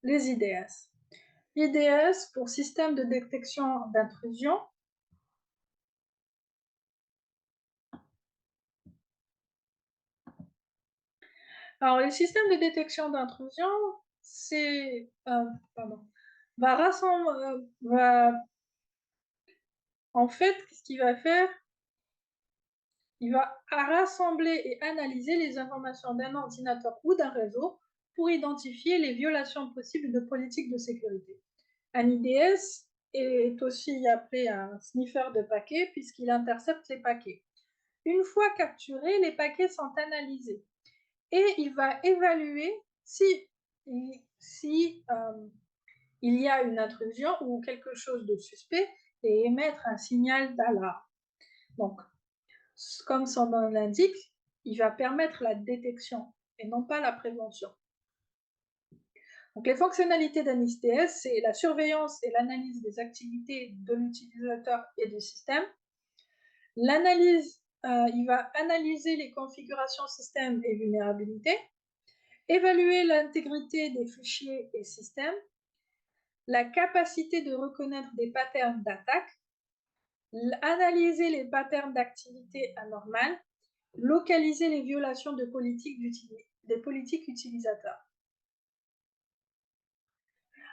les IDS. IDS pour système de détection d'intrusion. Alors, les systèmes de détection d'intrusion, c'est, va rassembler, en fait, ce qu'il va faire, il va rassembler et analyser les informations d'un ordinateur ou d'un réseau pour identifier les violations possibles de politiques de sécurité. Un IDS est aussi appelé un sniffer de paquets puisqu'il intercepte les paquets. Une fois capturés, les paquets sont analysés et il va évaluer si il y a une intrusion ou quelque chose de suspect et émettre un signal d'alarme. Donc, comme son nom l'indique, il va permettre la détection et non pas la prévention. Donc, les fonctionnalités d'un IDS, c'est la surveillance et l'analyse des activités de l'utilisateur et du système. L'analyse, il va analyser les configurations système et vulnérabilités, évaluer l'intégrité des fichiers et systèmes, la capacité de reconnaître des patterns d'attaque, analyser les patterns d'activité anormales, localiser les violations de des politiques utilisateurs.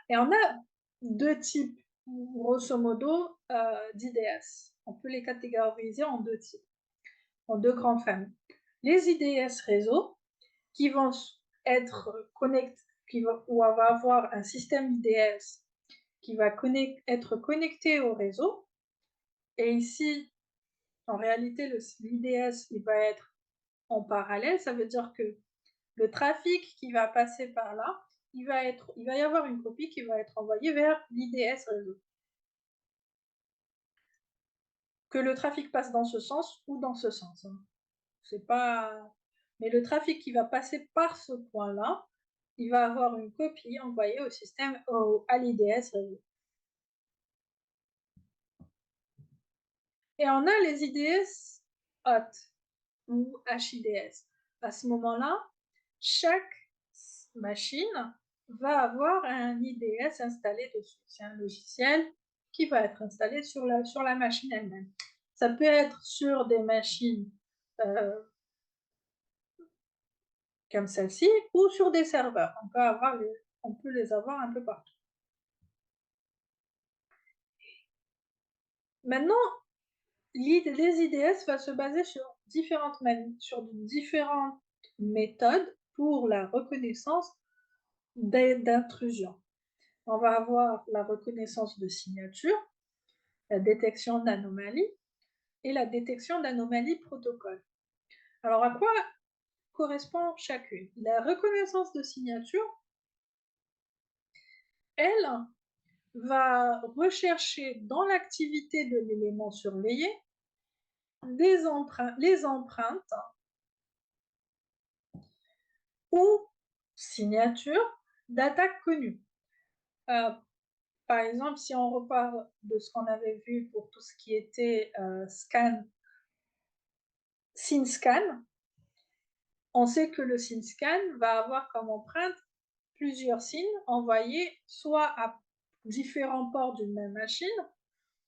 Et on a deux types, grosso modo, d'IDS. On peut les catégoriser en deux types, en deux grandes familles. Les IDS réseau, qui vont être connectés, ou va avoir un système IDS qui va être connecté au réseau. Et ici, en réalité, l'IDS il va être en parallèle. Ça veut dire que le trafic qui va passer par là, il va y avoir une copie qui va être envoyée vers l'IDS réseau. Que le trafic passe dans ce sens ou dans ce sens. C'est pas... Mais le trafic qui va passer par ce point-là, il va avoir une copie envoyée au système, à l'IDS réseau. Et on a les IDS hot ou HIDS. À ce moment-là, chaque machine va avoir un IDS installé dessus. C'est un logiciel qui va être installé sur la machine elle-même. Ça peut être sur des machines euh, comme celle-ci ou sur des serveurs. On peut les avoir un peu partout. Maintenant, les IDS va se baser sur différentes méthodes pour la reconnaissance d'intrusion. On va avoir la reconnaissance de signature, la détection d'anomalies et la détection d'anomalies protocole. Alors, à quoi correspond chacune? La reconnaissance de signature, elle, va rechercher dans l'activité de l'élément surveillé les empreintes ou signatures d'attaques connues. Euh, Par exemple, si on repart de ce qu'on avait vu pour tout ce qui était SYNSCAN, on sait que le SYNSCAN va avoir comme empreinte plusieurs signes envoyés soit à différents ports d'une même machine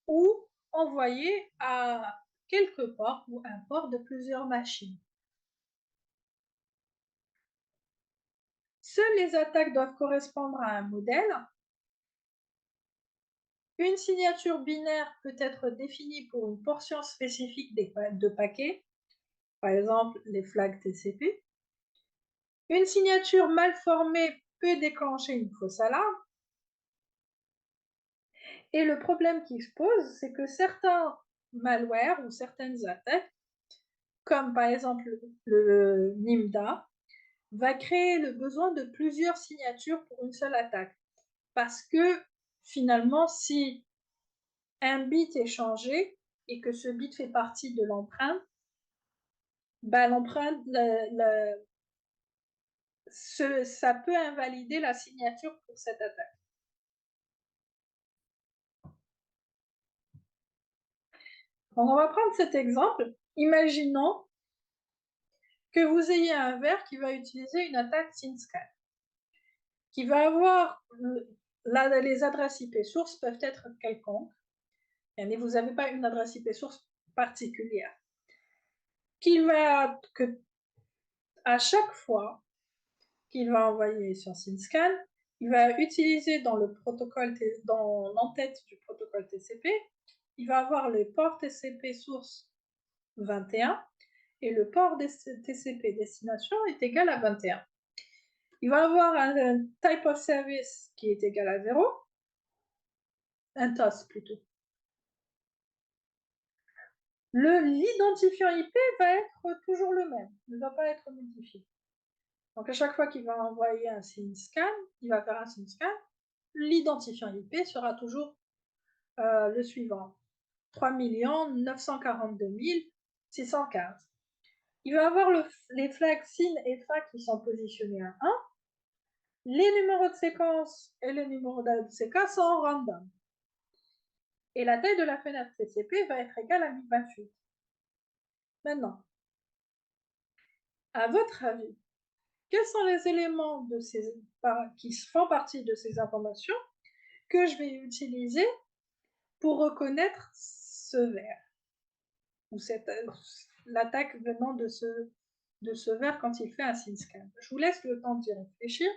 ou envoyés à quelques ports ou un port de plusieurs machines. Seules les attaques doivent correspondre à un modèle. Une signature binaire peut être définie pour une portion spécifique de paquets, par exemple les flags TCP. Une signature mal formée peut déclencher une fausse alarme. Et le problème qui se pose, c'est que certains malwares ou certaines attaques, comme par exemple le NIMDA, va créer le besoin de plusieurs signatures pour une seule attaque. Parce que finalement, si un bit est changé et que ce bit fait partie de l'empreinte, bah, l'empreinte, ça peut invalider la signature pour cette attaque. Donc, on va prendre cet exemple. Imaginons que vous ayez un verre qui va utiliser une attaque SYNSCAN, qui va avoir les adresses IP sources peuvent être quelconques, et vous n'avez pas une adresse IP source particulière, qui va que à chaque fois qu'il va envoyer sur SYNSCAN, il va utiliser dans le protocole, dans l'entête du protocole TCP, il va avoir le port TCP source 21 et le port TCP destination est égal à 21. Il va avoir un type of service qui est égal à 0, un TOS plutôt. L'identifiant IP va être toujours le même, ne va pas être modifié. Donc à chaque fois qu'il va envoyer un SYNSCAN, il va faire un SYNSCAN, l'identifiant IP sera toujours le suivant, 3 942 615. Il va avoir les flags SYN et FA qui sont positionnés à 1. Les numéros de séquence et les numéros d'ACK sont random. Et la taille de la fenêtre TCP va être égale à 1028. Maintenant, à votre avis, quels sont les éléments qui font partie de ces informations que je vais utiliser pour reconnaître ce vers ou l'attaque venant de ce vers quand il fait un SYNSCAN? Je vous laisse le temps d'y réfléchir.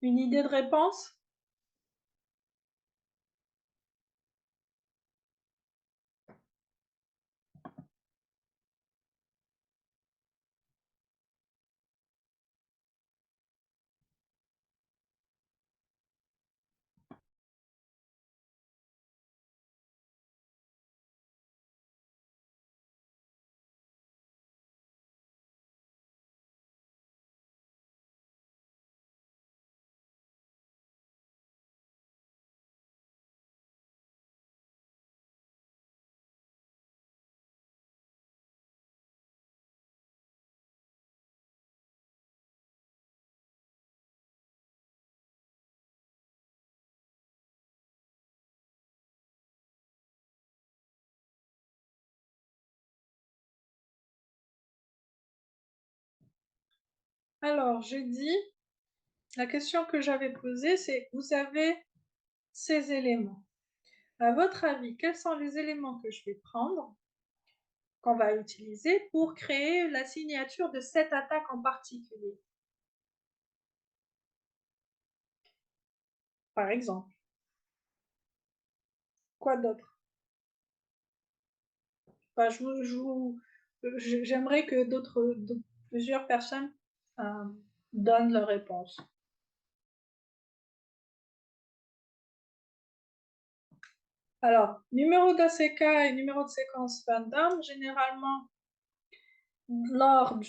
Une idée de réponse? Alors, j'ai dit, la question que j'avais posée, c'est vous avez ces éléments. À votre avis, quels sont les éléments que je vais prendre, qu'on va utiliser pour créer la signature de cette attaque en particulier? Par exemple, quoi d'autre? Enfin, j'aimerais que plusieurs personnes euh, donnent leur réponse. Alors, numéro d'ACK et numéro de séquence Van Damme, généralement, lors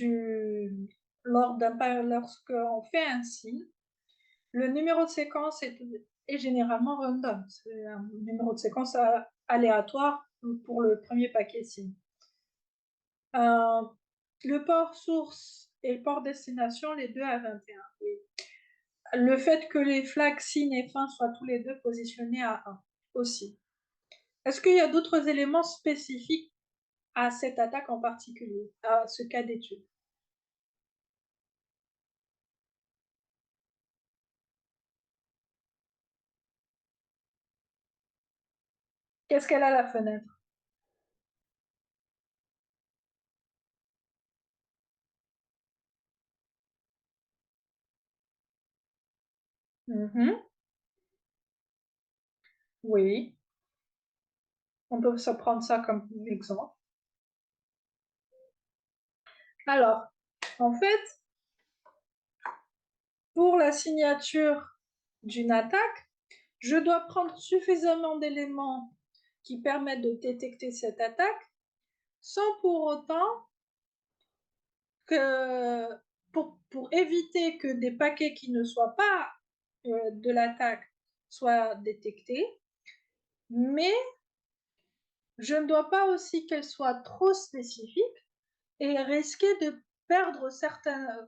lorsqu'on fait un signe, le numéro de séquence est généralement random. C'est un numéro de séquence aléatoire pour le premier paquet signe. Le port source et le port destination, les deux à 21. Oui. Le fait que les flags signe et fin soient tous les deux positionnés à 1 aussi. Est-ce qu'il y a d'autres éléments spécifiques à cette attaque en particulier, à ce cas d'étude? Qu'est-ce qu'elle a la fenêtre? Mhm. Oui, on peut se prendre ça comme exemple. Alors, en fait, pour la signature d'une attaque, je dois prendre suffisamment d'éléments qui permettent de détecter cette attaque sans pour autant que, pour éviter que des paquets qui ne soient pas de l'attaque soient détectés, mais je ne dois pas aussi qu'elle soit trop spécifique et risquer de perdre certains,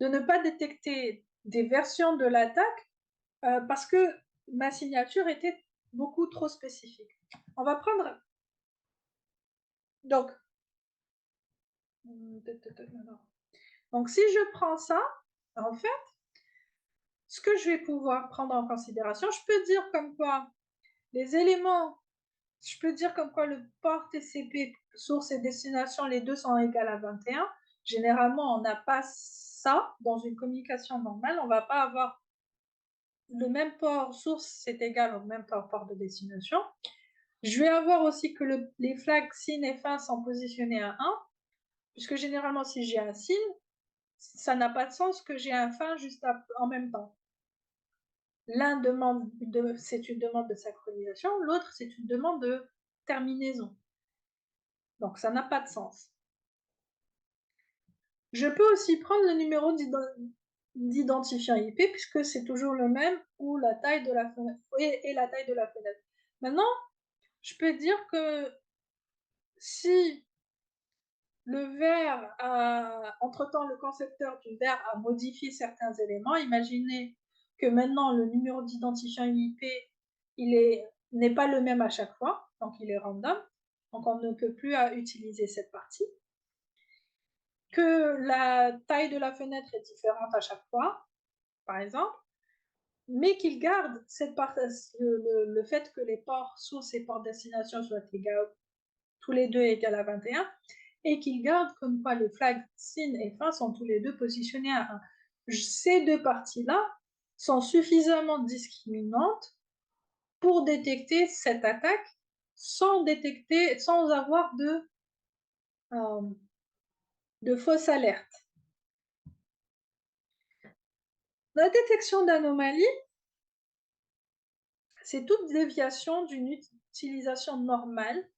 de ne pas détecter des versions de l'attaque parce que ma signature était beaucoup trop spécifique. On va prendre donc donc si je prends ça, en fait, ce que je vais pouvoir prendre en considération, je peux dire comme quoi les éléments, je peux dire comme quoi le port TCP, source et destination, les deux sont égales à 21. Généralement, on n'a pas ça dans une communication normale. On ne va pas avoir le même port source, c'est égal au même port de destination. Je vais avoir aussi que les flags signe et fin sont positionnés à 1, puisque généralement, si j'ai un signe, ça n'a pas de sens que j'ai un fin juste en même temps. L'un c'est une demande de synchronisation, l'autre, c'est une demande de terminaison. Donc, ça n'a pas de sens. Je peux aussi prendre le numéro d'identifiant IP, puisque c'est toujours le même, ou la taille de la fenêtre, et la taille de la fenêtre. Maintenant, je peux dire que si le verre entre-temps, le concepteur du verre a modifié certains éléments, imaginez que maintenant le numéro d'identifiant IP, n'est pas le même à chaque fois, donc il est random, donc on ne peut plus utiliser cette partie, que la taille de la fenêtre est différente à chaque fois, par exemple, mais qu'il garde le fait que les ports source et ports destination soient égaux, tous les deux égales à 21, et qu'il garde comme quoi le flag signe et fin sont tous les deux positionnés à 1. Ces deux parties-là sont suffisamment discriminantes pour détecter cette attaque sans avoir de fausse alerte. La détection d'anomalies, c'est toute déviation d'une utilisation normale.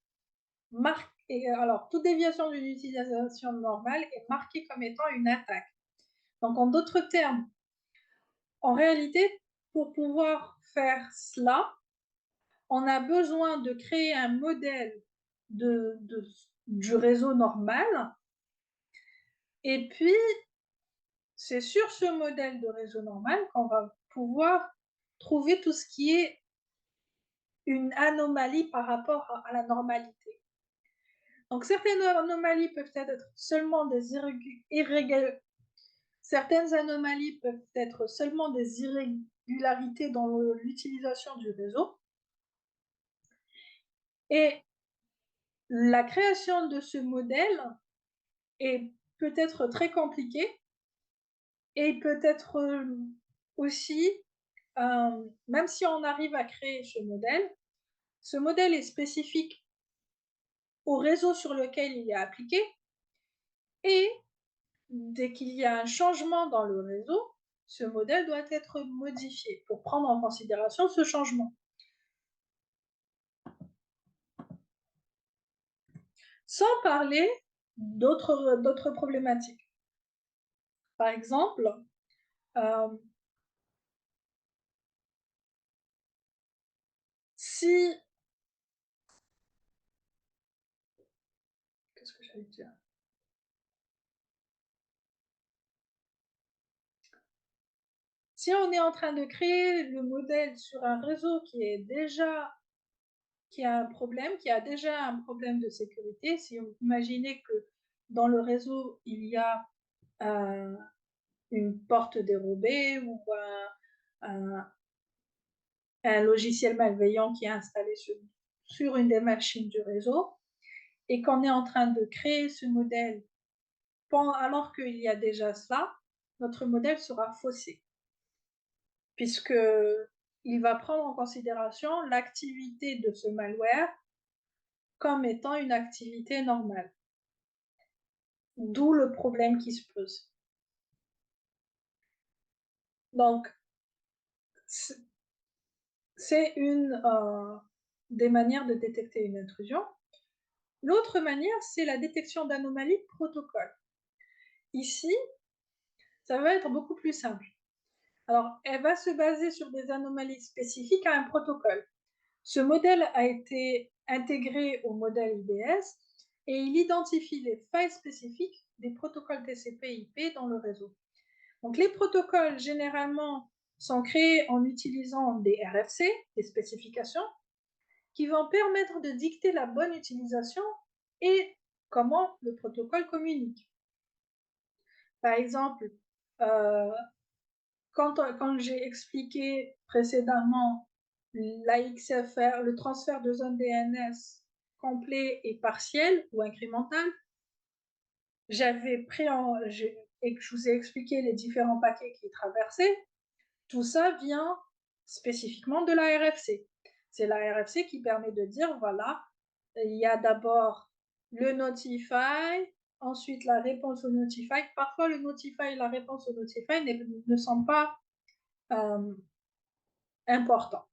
Alors, toute déviation d'une utilisation normale est marquée comme étant une attaque. Donc, en d'autres termes, en réalité, pour pouvoir faire cela, on a besoin de créer un modèle du réseau normal. Et puis, c'est sur ce modèle de réseau normal qu'on va pouvoir trouver tout ce qui est une anomalie par rapport à la normalité. Donc, certaines anomalies peuvent être seulement des irrégularités. Certaines anomalies peuvent être seulement des irrégularités dans l'utilisation du réseau. Et la création de ce modèle est peut-être très compliquée et peut-être aussi, même si on arrive à créer ce modèle est spécifique au réseau sur lequel il est appliqué et dès qu'il y a un changement dans le réseau, ce modèle doit être modifié pour prendre en considération ce changement. Sans parler d'autres problématiques. Par exemple, si... Qu'est-ce que j'allais dire? Si on est en train de créer le modèle sur un réseau qui a un problème, qui a déjà un problème de sécurité, si vous imaginez que dans le réseau, il y a une porte dérobée ou un logiciel malveillant qui est installé sur une des machines du réseau, et qu'on est en train de créer ce modèle alors qu'il y a déjà cela, notre modèle sera faussé, puisqu'il va prendre en considération l'activité de ce malware comme étant une activité normale. D'où le problème qui se pose. Donc, c'est une des manières de détecter une intrusion. L'autre manière, c'est la détection d'anomalies protocole. Ici, ça va être beaucoup plus simple. Alors, elle va se baser sur des anomalies spécifiques à un protocole. Ce modèle a été intégré au modèle IDS et il identifie les failles spécifiques des protocoles TCP/IP dans le réseau. Donc, les protocoles, généralement, sont créés en utilisant des RFC, des spécifications, qui vont permettre de dicter la bonne utilisation et comment le protocole communique. Par exemple, quand j'ai expliqué précédemment l'AXFR, le transfert de zone DNS complet et partiel ou incrémental, et que je vous ai expliqué les différents paquets qui traversaient. Tout ça vient spécifiquement de la RFC. C'est la RFC qui permet de dire, voilà, il y a d'abord le notify, ensuite la réponse au notify. Parfois, le notify et la réponse au notify ne sont pas importants.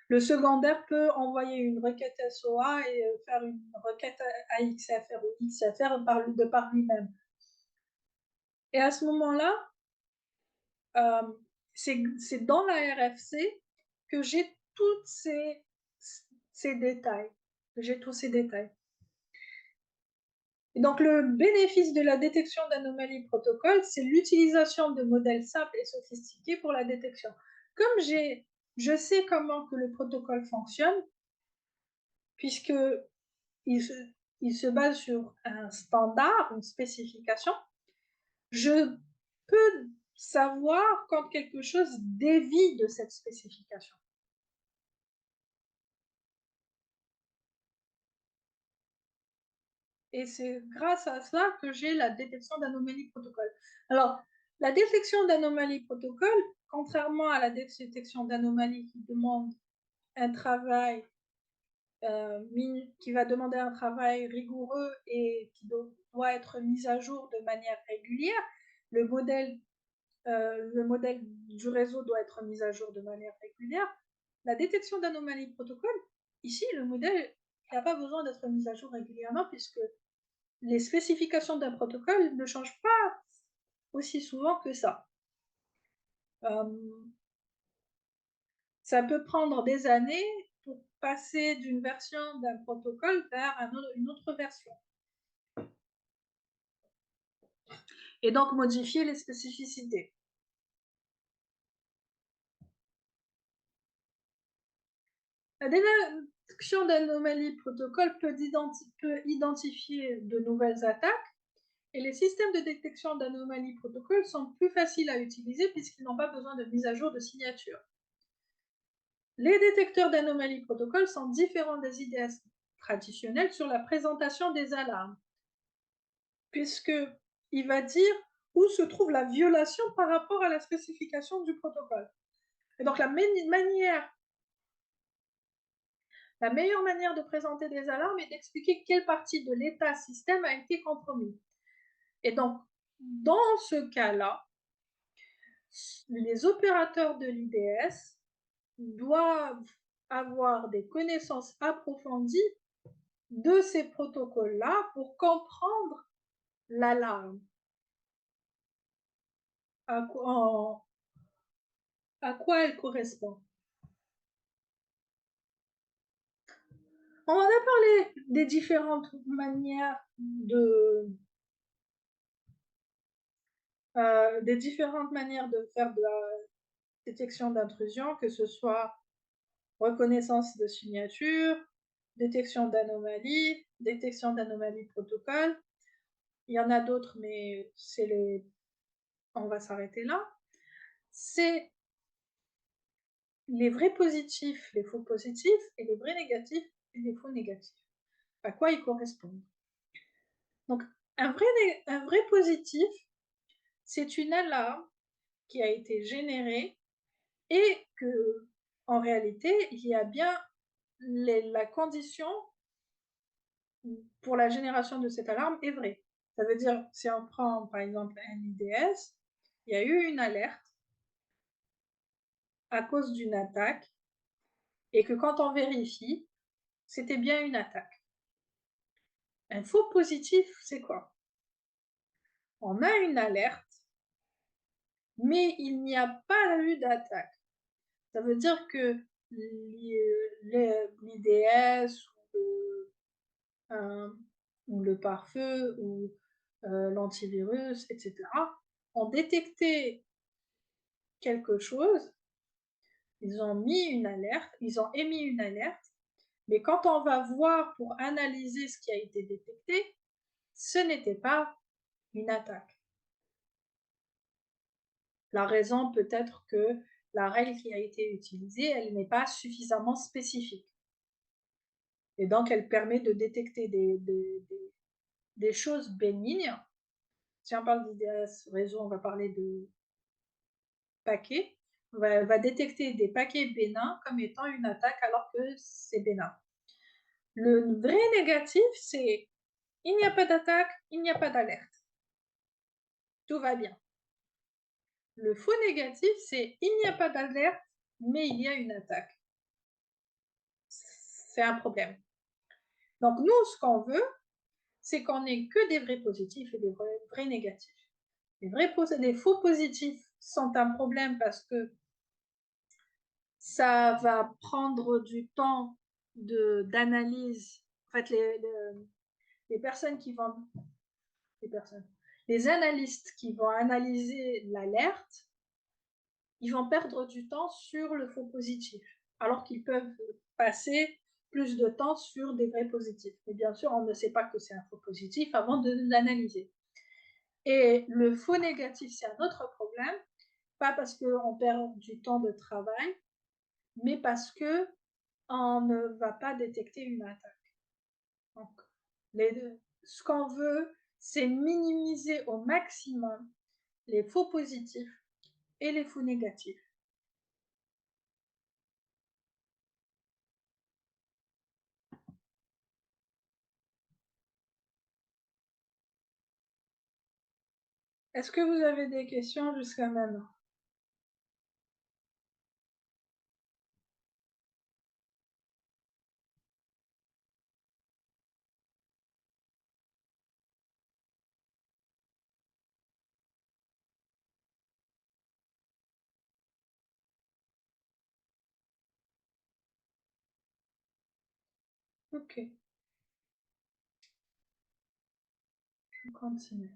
Le secondaire peut envoyer une requête SOA et faire une requête AXFR ou XFR de par lui-même. Et à ce moment-là, c'est dans la RFC que j'ai tous ces détails. J'ai tous ces détails. Et donc, le bénéfice de la détection d'anomalies protocole, c'est l'utilisation de modèles simples et sophistiqués pour la détection. Comme je sais comment que le protocole fonctionne, puisque il se base sur un standard, une spécification, je peux savoir quand quelque chose dévie de cette spécification. Et c'est grâce à cela que j'ai la détection d'anomalies protocole. Alors, la détection d'anomalies protocole, contrairement à la détection d'anomalies qui demande un travail qui va demander un travail rigoureux et qui doit être mis à jour de manière régulière, le modèle du réseau doit être mis à jour de manière régulière. La détection d'anomalies protocole, ici, le modèle n'a pas besoin d'être mis à jour régulièrement puisque les spécifications d'un protocole ne changent pas aussi souvent que ça. Ça peut prendre des années pour passer d'une version d'un protocole vers une autre version. Et donc modifier les spécificités. La détection d'anomalies protocole peut identifier de nouvelles attaques et les systèmes de détection d'anomalies protocole sont plus faciles à utiliser puisqu'ils n'ont pas besoin de mise à jour de signature. Les détecteurs d'anomalies protocole sont différents des IDS traditionnels sur la présentation des alarmes, puisqu'il va dire où se trouve la violation par rapport à la spécification du protocole. Et donc la meilleure manière de présenter des alarmes est d'expliquer quelle partie de l'état système a été compromise. Et donc, dans ce cas-là, les opérateurs de l'IDS doivent avoir des connaissances approfondies de ces protocoles-là pour comprendre l'alarme. à quoi elle correspond. On en a parlé des différentes manières de faire de la détection d'intrusion, que ce soit reconnaissance de signature, détection d'anomalies protocole. Il y en a d'autres, mais on va s'arrêter là. C'est les vrais positifs, les faux positifs, et les vrais négatifs et les faux négatifs. À quoi ils correspondent. Donc, un vrai positif, c'est une alarme qui a été générée et que, en réalité, il y a bien la condition pour la génération de cette alarme est vraie. Ça veut dire, si on prend par exemple un IDS, il y a eu une alerte à cause d'une attaque et que quand on vérifie, c'était bien une attaque. Un faux positif, c'est quoi? On a une alerte, mais il n'y a pas eu d'attaque. Ça veut dire que l'IDS ou le pare-feu ou l'antivirus, etc., ont détecté quelque chose, ils ont mis une alerte, ils ont émis une alerte, mais quand on va voir pour analyser ce qui a été détecté, ce n'était pas une attaque. La raison peut être que la règle qui a été utilisée, elle n'est pas suffisamment spécifique. Et donc, elle permet de détecter des choses bénignes. Si on parle d'IDS réseau, on va parler de paquets. On va détecter des paquets bénins comme étant une attaque alors que c'est bénin. Le vrai négatif, c'est il n'y a pas d'attaque, il n'y a pas d'alerte. Tout va bien. Le faux négatif, c'est il n'y a pas d'alerte, mais il y a une attaque. C'est un problème. Donc nous, ce qu'on veut, c'est qu'on n'ait que des vrais positifs et des vrais négatifs. Les faux positifs sont un problème parce que ça va prendre du temps d'analyse. En fait, les personnes qui vont, les personnes, les analystes qui vont analyser l'alerte, ils vont perdre du temps sur le faux positif, alors qu'ils peuvent passer plus de temps sur des vrais positifs. Mais bien sûr, on ne sait pas que c'est un faux positif avant de l'analyser. Et le faux négatif, c'est un autre problème, pas parce qu'on perd du temps de travail, mais parce que on ne va pas détecter une attaque. Donc, ce qu'on veut, c'est minimiser au maximum les faux positifs et les faux négatifs. Est-ce que vous avez des questions jusqu'à maintenant? Ok, je continue.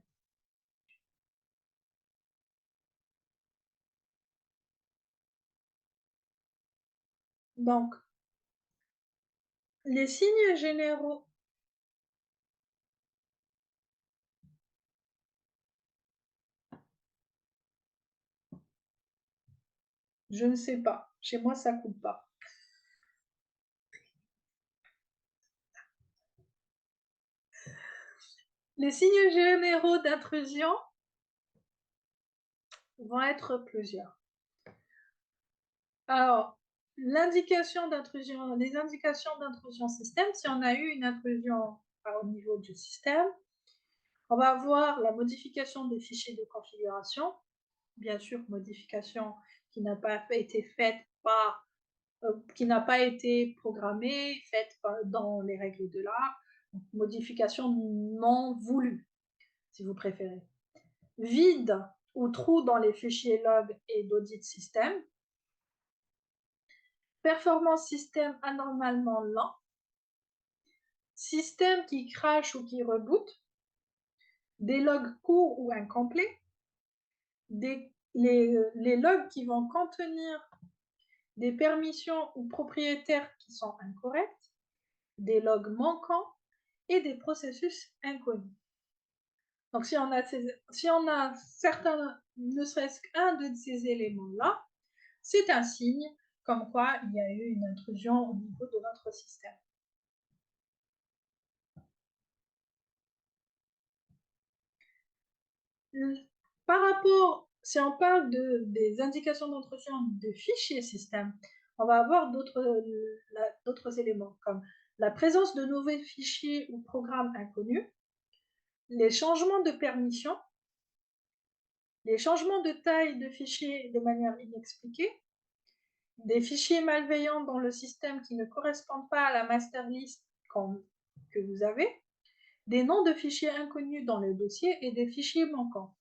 Donc, les signes généraux, je ne sais pas. Chez moi, ça coupe pas. Les signes généraux d'intrusion vont être plusieurs. Alors, l'indication d'intrusion, les indications d'intrusion système, si on a eu une intrusion au niveau du système, on va avoir la modification des fichiers de configuration, bien sûr, modification qui n'a pas été faite par, qui n'a pas été programmée, faite dans les règles de l'art, modification non voulue, si vous préférez. Vide, ou trous dans les fichiers log et d'audit système, performance système anormalement lent, système qui crache ou qui reboot, des logs courts ou incomplets, les logs qui vont contenir des permissions ou propriétaires qui sont incorrects, des logs manquants et des processus inconnus. Donc si on a certains, ne serait-ce qu'un de ces éléments-là, c'est un signe comme quoi il y a eu une intrusion au niveau de notre système. Par rapport, si on parle des indications d'intrusion de fichiers système, on va avoir d'autres éléments comme la présence de nouveaux fichiers ou programmes inconnus, les changements de permission, les changements de taille de fichiers de manière inexpliquée, des fichiers malveillants dans le système qui ne correspondent pas à la master list que vous avez, des noms de fichiers inconnus dans le dossier et des fichiers manquants.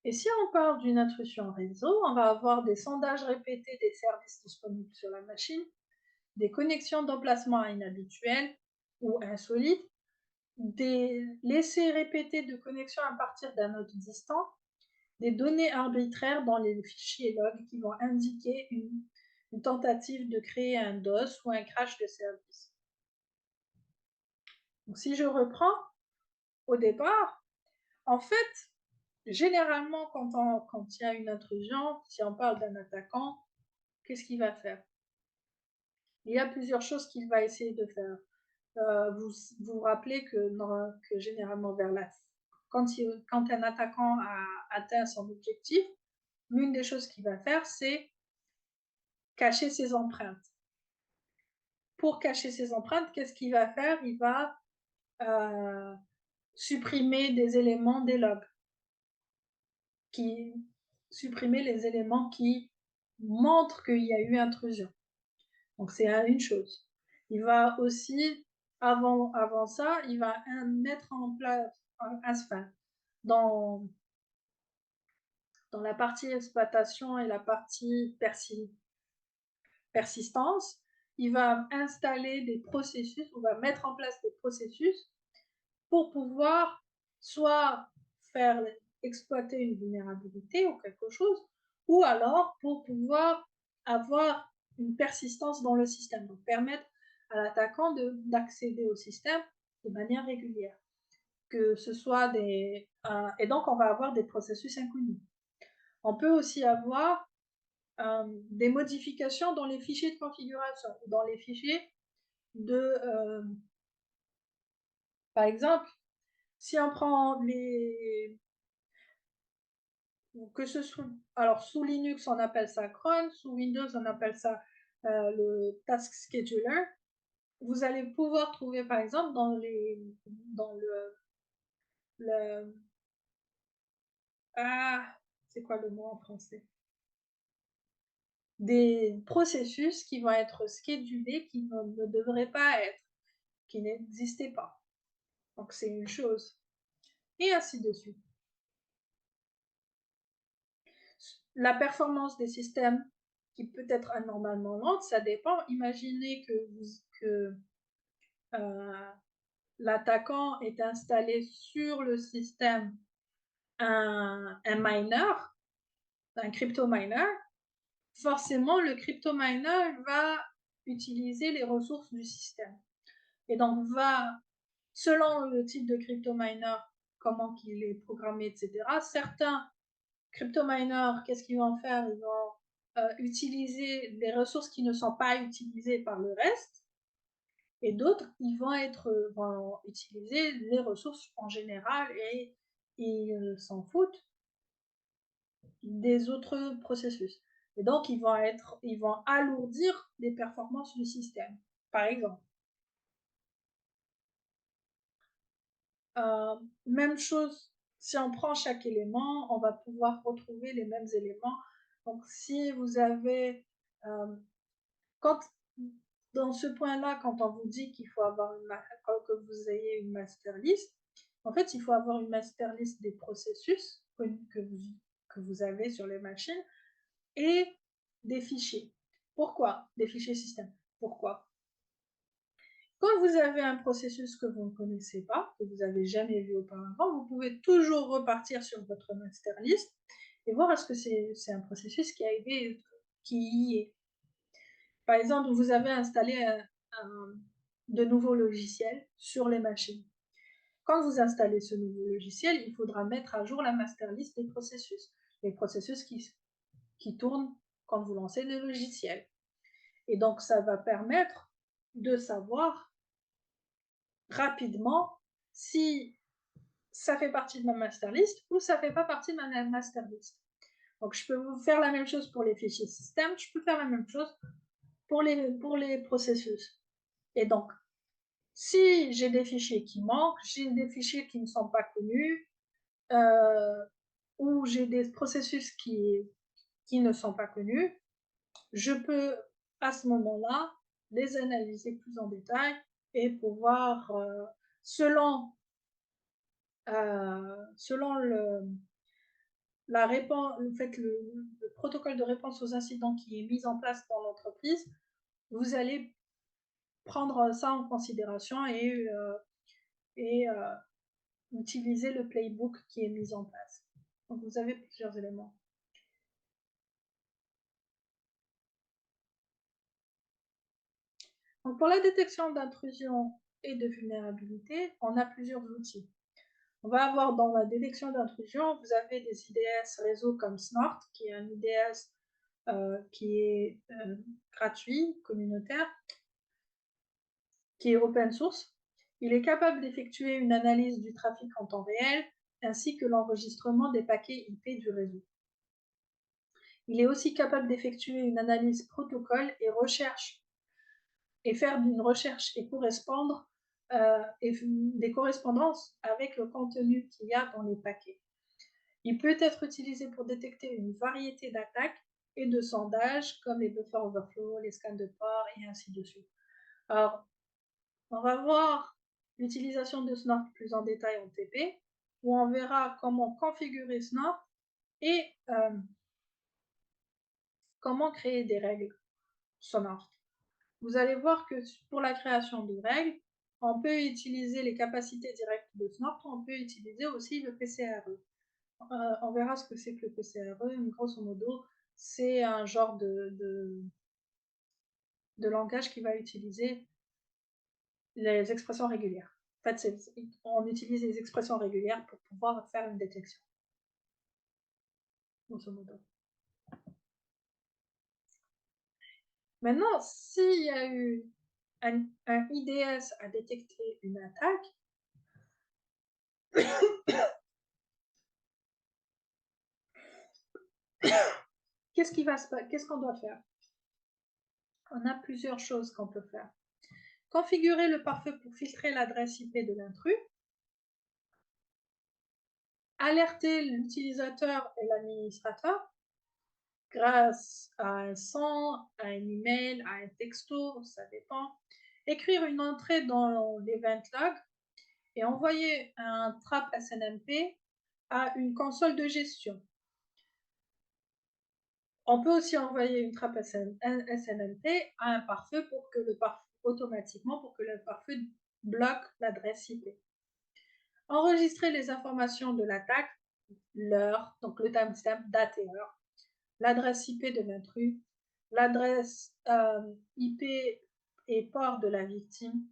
Et si on parle d'une intrusion réseau, on va avoir des sondages répétés des services disponibles sur la machine, des connexions d'emplacement inhabituelles ou insolites, des laissés répétés de connexion à partir d'un node distant, des données arbitraires dans les fichiers log qui vont indiquer une tentative de créer un DOS ou un crash de service. Donc, si je reprends au départ, en fait, généralement, quand il y a une intrusion, si on parle d'un attaquant, qu'est-ce qu'il va faire? Il y a plusieurs choses qu'il va essayer de faire. Vous vous rappelez que généralement quand un attaquant a atteint son objectif, l'une des choses qu'il va faire, c'est cacher ses empreintes. Pour cacher ses empreintes, qu'est-ce qu'il va faire? Il va supprimer des éléments des logs, supprimer les éléments qui montrent qu'il y a eu intrusion. Donc c'est une chose. Il va aussi, avant ça, il va mettre en place dans, dans la partie exploitation et la partie persistance, il va installer des processus, on va mettre en place des processus pour pouvoir soit faire exploiter une vulnérabilité ou quelque chose, ou alors pour pouvoir avoir une persistance dans le système, donc permettre à l'attaquant d'accéder au système de manière régulière. Que ce soit et donc on va avoir des processus inconnus. On peut aussi avoir des modifications dans les fichiers de configuration, dans les fichiers par exemple, si on prend que ce soit, alors sous Linux on appelle ça cron, sous Windows on appelle ça le task scheduler. Vous allez pouvoir trouver par exemple dans le c'est quoi le mot en français? Des processus qui vont être schedulés qui ne devraient pas être, qui n'existaient pas. Donc c'est une chose. Et ainsi de suite. La performance des systèmes qui peut être anormalement lente, ça dépend. Imaginez que l'attaquant est installé sur le système un miner, un crypto miner. Forcément, le crypto miner va utiliser les ressources du système. Et donc, selon le type de crypto miner, comment il est programmé, etc., certains crypto miners, qu'est-ce qu'ils vont faire? Ils vont utiliser des ressources qui ne sont pas utilisées par le reste, et d'autres, vont utiliser les ressources en général et ils s'en foutent des autres processus. Et donc, ils vont alourdir les performances du système, par exemple. Euh, Même chose, si on prend chaque élément, on va pouvoir retrouver les mêmes éléments. Donc, si vous avez, quand, dans ce point-là, quand on vous dit qu'il faut avoir que vous ayez une master list, en fait, il faut avoir une master list des processus que vous avez sur les machines et des fichiers. Pourquoi? Des fichiers système. Pourquoi? Quand vous avez un processus que vous ne connaissez pas, que vous n'avez jamais vu auparavant, vous pouvez toujours repartir sur votre master list et voir est-ce que c'est un processus qui y est. Par exemple, vous avez installé de nouveaux logiciels sur les machines. Quand vous installez ce nouveau logiciel, il faudra mettre à jour la master list des processus, les processus qui tournent quand vous lancez le logiciel. Et donc, ça va permettre de savoir rapidement si ça fait partie de ma master list ou ça fait pas partie de ma master list. Donc, je peux vous faire la même chose pour les fichiers système, je peux faire la même chose pour les processus. Et donc, si j'ai des fichiers qui manquent, j'ai des fichiers qui ne sont pas connus, ou j'ai des processus qui ne sont pas connus, je peux à ce moment-là les analyser plus en détail et pouvoir, selon le protocole de réponse aux incidents qui est mis en place dans l'entreprise, vous allez prendre ça en considération et utiliser le playbook qui est mis en place. Donc vous avez plusieurs éléments. Donc pour la détection d'intrusion et de vulnérabilité, on a plusieurs outils. On va avoir dans la détection d'intrusion, vous avez des IDS réseau comme Snort, qui est un IDS qui est gratuit, communautaire, qui est open source. Il est capable d'effectuer une analyse du trafic en temps réel, ainsi que l'enregistrement des paquets IP du réseau. Il est aussi capable d'effectuer une analyse protocole et faire une recherche et correspondre des correspondances avec le contenu qu'il y a dans les paquets. Il peut être utilisé pour détecter une variété d'attaques et de sondages comme les buffer overflow, les scans de port et ainsi de suite. Alors, on va voir l'utilisation de Snort plus en détail en TP, où on verra comment configurer Snort et comment créer des règles Snort. Vous allez voir que pour la création de règles, on peut utiliser les capacités directes de Snort, on peut utiliser aussi le PCRE. On verra ce que c'est que le PCRE, mais grosso modo, c'est un genre de langage qui va utiliser les expressions régulières. En fait, on utilise les expressions régulières pour pouvoir faire une détection, grosso modo. Maintenant, s'il y a eu un IDS à détecter une attaque, qu'est-ce qu'on doit faire? On a plusieurs choses qu'on peut faire. Configurer le pare-feu pour filtrer l'adresse IP de l'intrus, alerter l'utilisateur et l'administrateur grâce à un son, à un email, à un texto, ça dépend, écrire une entrée dans l'event log et envoyer un trap SNMP à une console de gestion. On peut aussi envoyer une trappe SNMP à un pare-feu automatiquement pour que le pare-feu bloque l'adresse IP. Enregistrer les informations de l'attaque, l'heure, donc le timestamp, date et heure, l'adresse IP de l'intrus, l'adresse IP et port de la victime,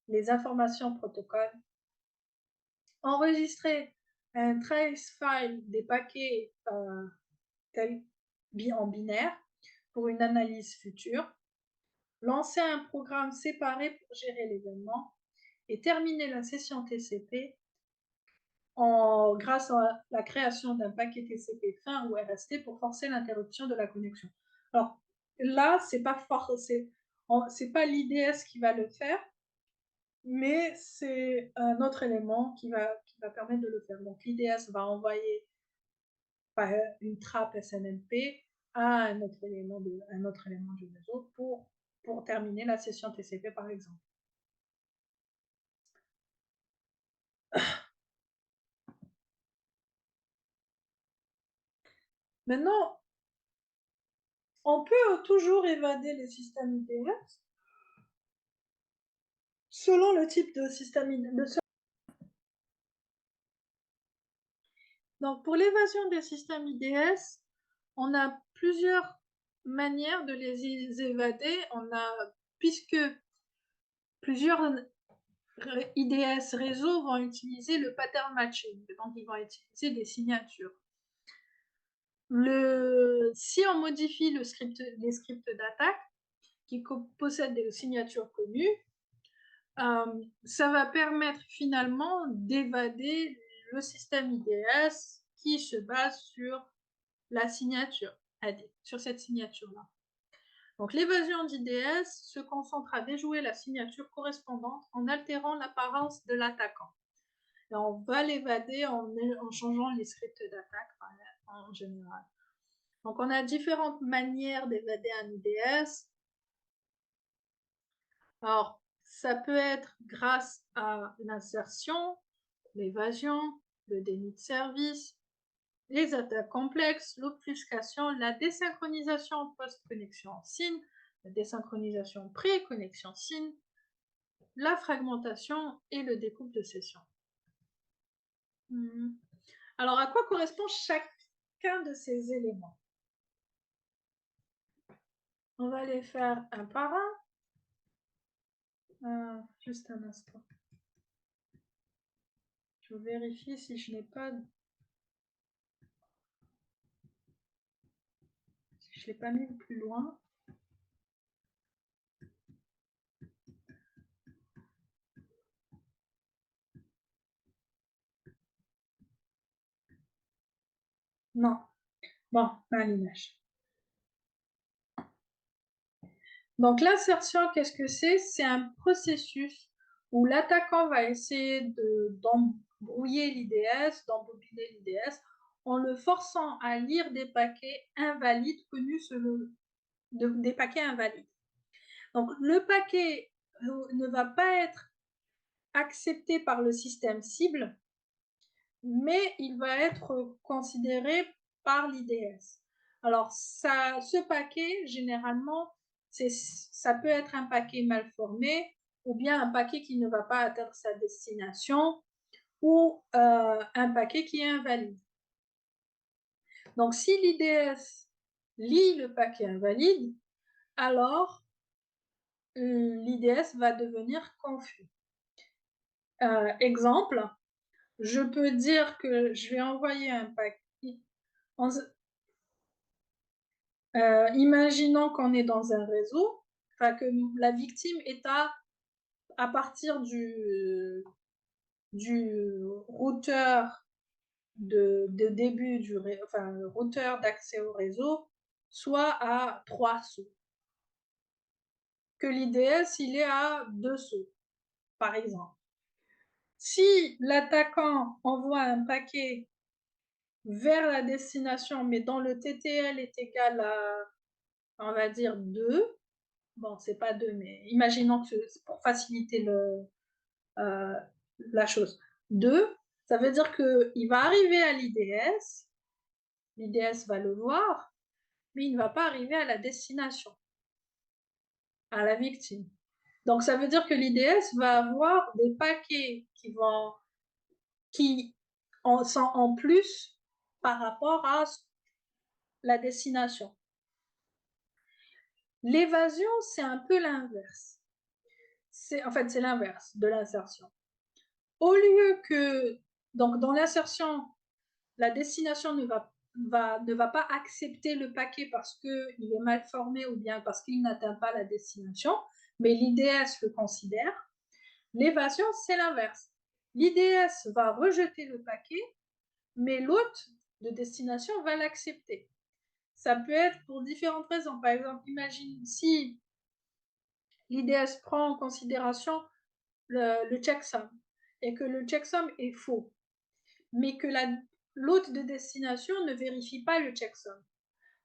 les informations protocole, enregistrer un trace file des paquets en binaire pour une analyse future, lancer un programme séparé pour gérer l'événement et terminer la session TCP grâce à la création d'un paquet TCP fin ou RST pour forcer l'interruption de la connexion. Alors là, c'est pas pas l'IDS qui va le faire, mais c'est un autre élément qui va permettre de le faire. Donc l'IDS va envoyer une trappe SNMP à un autre élément du réseau pour pour terminer la session TCP, par exemple. Maintenant, on peut toujours évader les systèmes IDS selon le type de système IDS. Donc, pour l'évasion des systèmes IDS, on a plusieurs manières de les évader. Puisque plusieurs IDS réseaux vont utiliser le pattern matching, donc ils vont utiliser des signatures. Si on modifie les scripts d'attaque qui possèdent des signatures connues, ça va permettre finalement d'évader le système IDS qui se base sur la signature AD, sur cette signature-là. Donc l'évasion d'IDS se concentre à déjouer la signature correspondante en altérant l'apparence de l'attaquant. Et on va l'évader en changeant les scripts d'attaque en général. Donc on a différentes manières d'évader un IDS. Alors, ça peut être grâce à l'insertion, l'évasion, le déni de service, les attaques complexes, l'obfuscation, la désynchronisation post-connexion en SYN, la désynchronisation pré-connexion SYN, la fragmentation et le découpe de session. Alors, à quoi correspond chacun de ces éléments? On va les faire un par un. Juste un instant. Je vérifie si je n'ai pas... Si je ne l'ai pas mis plus loin. Non. Bon, un l'image. Donc l'insertion, qu'est-ce que c'est? C'est un processus où l'attaquant va essayer d'embrouiller l'IDS, d'embobiner l'IDS, en le forçant à lire des paquets invalides connus des paquets invalides. Donc le paquet ne va pas être accepté par le système cible, mais il va être considéré par l'IDS. Alors ce paquet, généralement, ça peut être un paquet mal formé ou bien un paquet qui ne va pas atteindre sa destination ou un paquet qui est invalide. Donc, si l'IDS lit le paquet invalide, alors l'IDS va devenir confus. Exemple, je peux dire que je vais envoyer un paquet. Imaginons qu'on est dans un réseau, que la victime est à partir du routeur de début le routeur d'accès au réseau, soit à 3 sauts. Que l'IDS, il est à 2 sauts, par exemple. Si l'attaquant envoie un paquet vers la destination, mais dont le TTL est égal à, on va dire, 2, bon, c'est pas 2, mais imaginons que c'est pour faciliter la chose. 2, ça veut dire qu'il va arriver à l'IDS va le voir, mais il ne va pas arriver à la destination, à la victime. Donc ça veut dire que l'IDS va avoir des paquets qui sont en plus par rapport à la destination. L'évasion, c'est un peu l'inverse. En fait, c'est l'inverse de l'insertion. Au lieu que, donc dans l'insertion, la destination ne va pas accepter le paquet parce qu'il est mal formé ou bien parce qu'il n'atteint pas la destination, mais l'IDS le considère. L'évasion, c'est l'inverse. L'IDS va rejeter le paquet, mais l'hôte de destination va l'accepter. Ça peut être pour différentes raisons. Par exemple, imagine si l'IDS prend en considération le checksum et que le checksum est faux, mais que l'hôte de destination ne vérifie pas le checksum.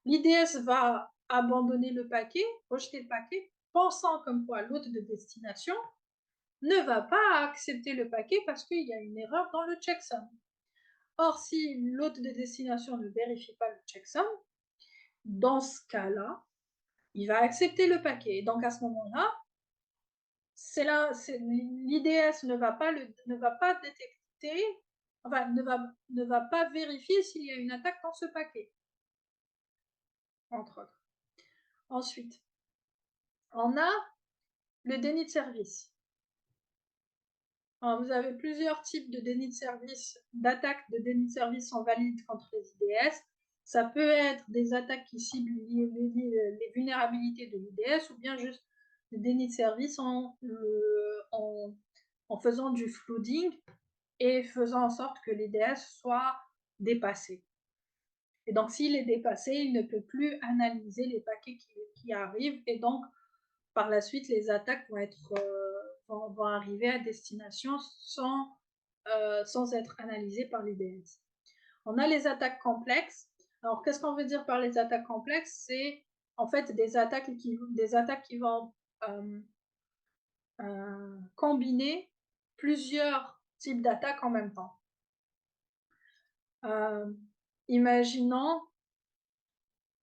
L'IDS va abandonner le paquet, rejeter le paquet, pensant comme quoi l'hôte de destination ne va pas accepter le paquet parce qu'il y a une erreur dans le checksum. Or, si l'hôte de destination ne vérifie pas le checksum, dans ce cas-là, il va accepter le paquet. Donc à ce moment-là, l'IDS ne va pas détecter, enfin ne va pas vérifier s'il y a une attaque dans ce paquet, entre autres. Ensuite, on a le déni de service. Alors, vous avez plusieurs types de déni de service, d'attaques de déni de service sont valides contre les IDS. Ça peut être des attaques qui ciblent les vulnérabilités de l'IDS ou bien juste des dénis de service en faisant du flooding et faisant en sorte que l'IDS soit dépassé. Et donc, s'il est dépassé, il ne peut plus analyser les paquets qui arrivent et donc, par la suite, les attaques vont arriver à destination sans être analysées par l'IDS. On a les attaques complexes. Alors, qu'est-ce qu'on veut dire par les attaques complexes? C'est en fait des attaques qui vont combiner plusieurs types d'attaques en même temps. Imaginons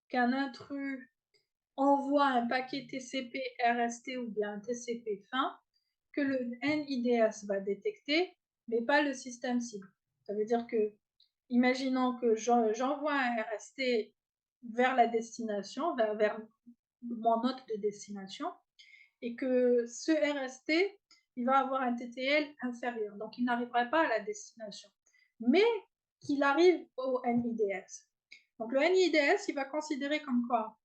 qu'un intrus envoie un paquet TCP RST ou bien un TCP fin que le NIDS va détecter, mais pas le système cible. Ça veut dire que, imaginons que j'envoie un RST vers la destination, vers mon hôte de destination, et que ce RST, il va avoir un TTL inférieur, donc il n'arrivera pas à la destination, mais qu'il arrive au NIDS. Donc le NIDS, il va considérer comme quoi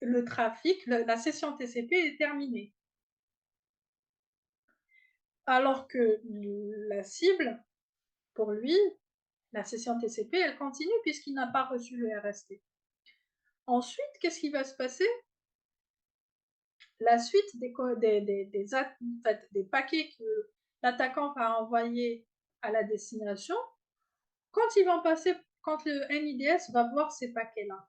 le trafic, la session TCP est terminée. Alors que la cible, pour lui, la session TCP, elle continue puisqu'il n'a pas reçu le RST. Ensuite, qu'est-ce qui va se passer? La suite des paquets que l'attaquant va envoyer à la destination, quand ils vont passer, quand le NIDS va voir ces paquets-là,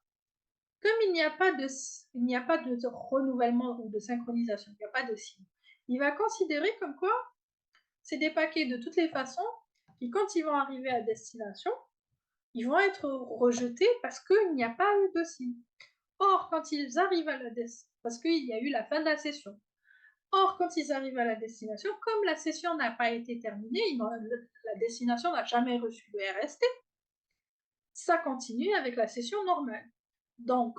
comme il n'y a pas de renouvellement ou de synchronisation, il n'y a pas de signe, il va considérer comme quoi c'est des paquets de toutes les façons qui, quand ils vont arriver à destination, ils vont être rejetés parce qu'il n'y a pas eu de signe. Or, quand ils arrivent à la destination, parce qu'il y a eu la fin de la session. Or, quand ils arrivent à la destination, comme la session n'a pas été terminée, la destination n'a jamais reçu le RST, ça continue avec la session normale. Donc,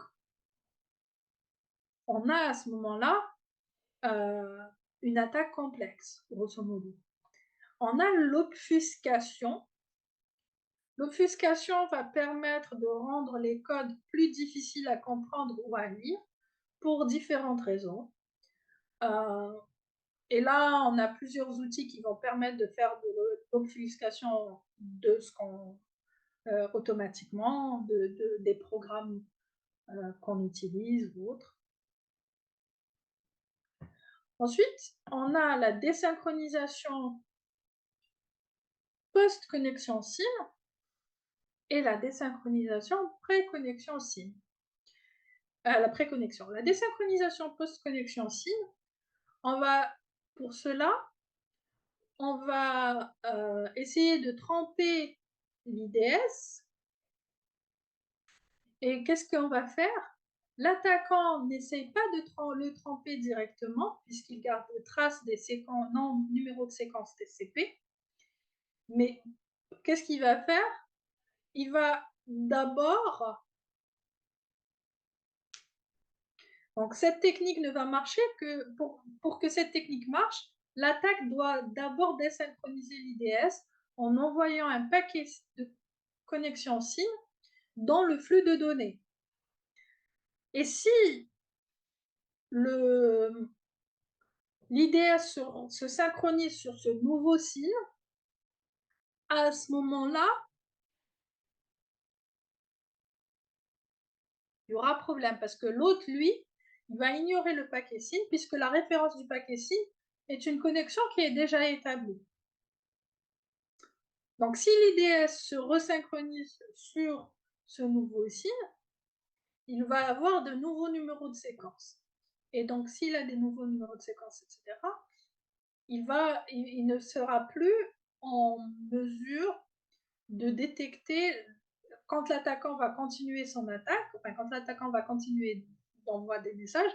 on a à ce moment-là une attaque complexe, grosso modo. On a l'obfuscation. L'obfuscation va permettre de rendre les codes plus difficiles à comprendre ou à lire pour différentes raisons. Et là, on a plusieurs outils qui vont permettre de faire de l'obfuscation de ce qu'on automatiquement, des programmes qu'on utilise ou autres. Ensuite, on a la désynchronisation post-connexion SIM et la désynchronisation pré-connexion SIM. La préconnexion. La désynchronisation post-connexion SIM, pour cela, on va essayer de tremper l'IDS. Et qu'est-ce qu'on va faire? L'attaquant n'essaye pas de le tremper directement, puisqu'il garde trace des numéros de séquence TCP. Mais qu'est-ce qu'il va faire? Il va d'abord... Donc cette technique ne va marcher que pour que cette technique marche, l'attaque doit d'abord désynchroniser l'IDS en envoyant un paquet de connexion SIM dans le flux de données. Et si l'IDS se synchronise sur ce nouveau SIM, à ce moment-là, il y aura problème parce que l'autre, lui, il va ignorer le paquet SIM puisque la référence du paquet SIM est une connexion qui est déjà établie. Donc, si l'IDS se resynchronise sur ce nouveau SIM, il va avoir de nouveaux numéros de séquence. Et donc, s'il a des nouveaux numéros de séquence, etc., il ne sera plus en mesure de détecter quand l'attaquant va continuer son attaque, enfin quand l'attaquant va continuer d'envoyer des messages,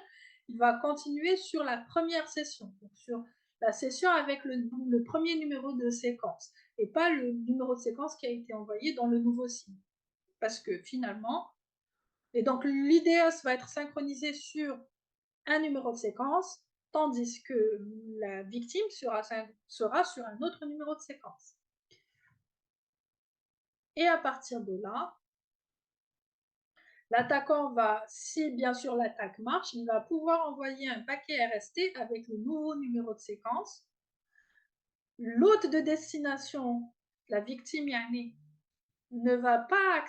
il va continuer sur la première session, donc sur la session avec le premier numéro de séquence, et pas le numéro de séquence qui a été envoyé dans le nouveau signe. Parce que finalement, et donc l'IDS va être synchronisé sur un numéro de séquence, tandis que la victime sera sur un autre numéro de séquence. Et à partir de là, l'attaquant va, si bien sûr l'attaque marche, il va pouvoir envoyer un paquet RST avec le nouveau numéro de séquence. L'hôte de destination, la victime yani, ne va pas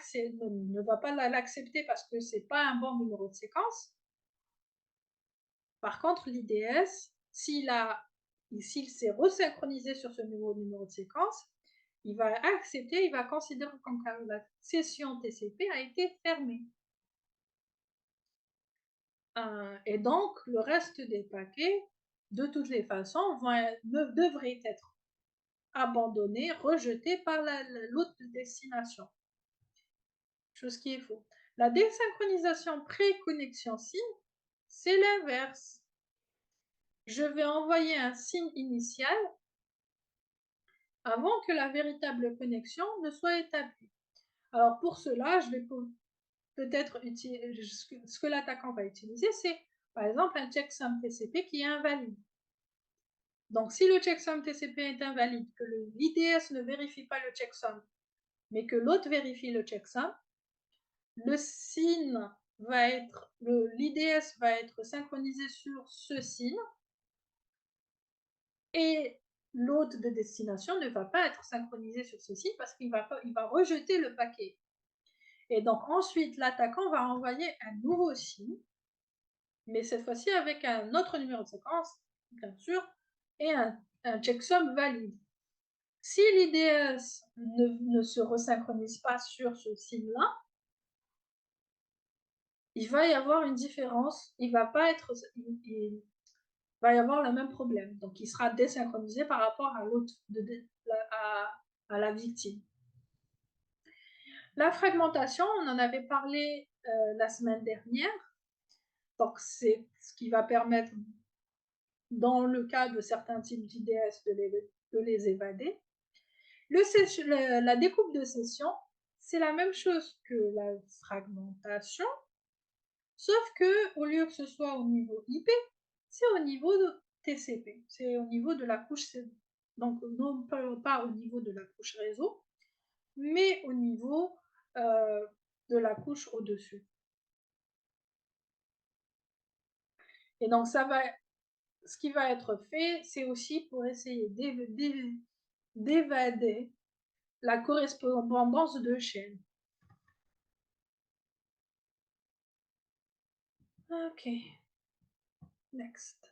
l'accepter parce que c'est pas un bon numéro de séquence. Par contre, l'IDS, s'il s'est resynchronisé sur ce nouveau numéro de séquence, il va accepter, il va considérer comme que la session TCP a été fermée. Et donc, le reste des paquets, de toutes les façons, devraient être abandonnés, rejetés par l'autre de destination. Chose qui est faux. La désynchronisation pré-connexion signe, c'est l'inverse. Je vais envoyer un signe initial avant que la véritable connexion ne soit établie. Alors pour cela, je vais peut-être utiliser ce que l'attaquant va utiliser, c'est par exemple un checksum TCP qui est invalide. Donc si le checksum TCP est invalide, que l'IDS ne vérifie pas le checksum, mais que l'autre vérifie le checksum, le signe va être, l'IDS va être synchronisé sur ce signe et l'hôte de destination ne va pas être synchronisé sur ce signe parce qu'il va rejeter le paquet. Et donc ensuite, l'attaquant va envoyer un nouveau signe, mais cette fois-ci avec un autre numéro de séquence, bien sûr, et un checksum valide. Si l'IDS ne se resynchronise pas sur ce signe-là, il va y avoir une différence, il va y avoir le même problème. Donc, il sera désynchronisé par rapport à l'autre, à la victime. La fragmentation, on en avait parlé la semaine dernière. Donc, c'est ce qui va permettre, dans le cas de certains types d'IDS, de les évader. La découpe de session, c'est la même chose que la fragmentation, sauf que au lieu que ce soit au niveau IP, c'est au niveau de TCP, c'est au niveau de la couche, donc non pas au niveau de la couche réseau, mais au niveau de la couche au-dessus. Et donc ce qui va être fait, c'est aussi pour essayer d'évader la correspondance de chaîne. Ok, next.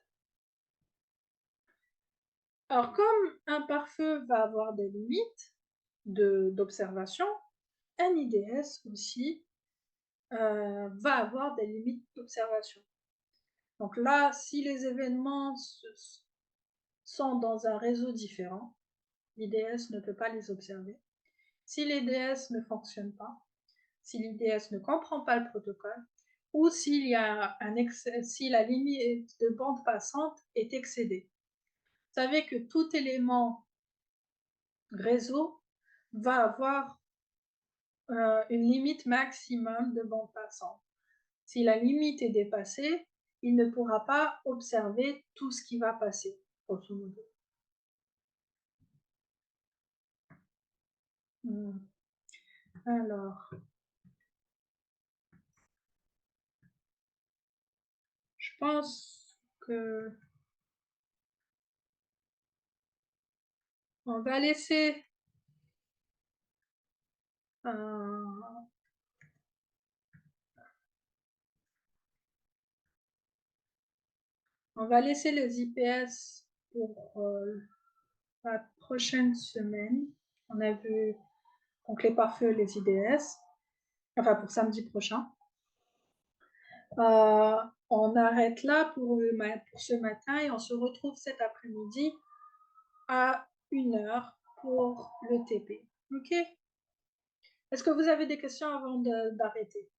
Alors, comme un pare-feu va avoir des limites d'observation, un IDS aussi va avoir des limites d'observation. Donc là, si les événements sont dans un réseau différent, l'IDS ne peut pas les observer. Si l'IDS ne fonctionne pas, si l'IDS ne comprend pas le protocole, ou s'il y a si la limite de bande passante est excédée. Vous savez que tout élément réseau va avoir une limite maximum de bande passante. Si la limite est dépassée, il ne pourra pas observer tout ce qui va passer, grosso modo. Alors, je pense que on va laisser les IPS pour la prochaine semaine. On a vu donc les pare-feux, les IDS, enfin pour samedi prochain. On arrête là pour ce matin et on se retrouve cet après-midi à 1 heure pour le TP. OK? Est-ce que vous avez des questions avant d'arrêter?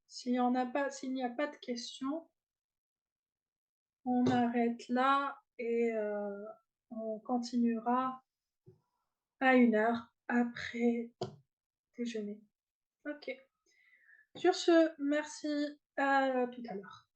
S'il n'y a pas de questions, on arrête là et on continuera à 1 heure après déjeuner. OK. Sur ce, merci, à tout à l'heure.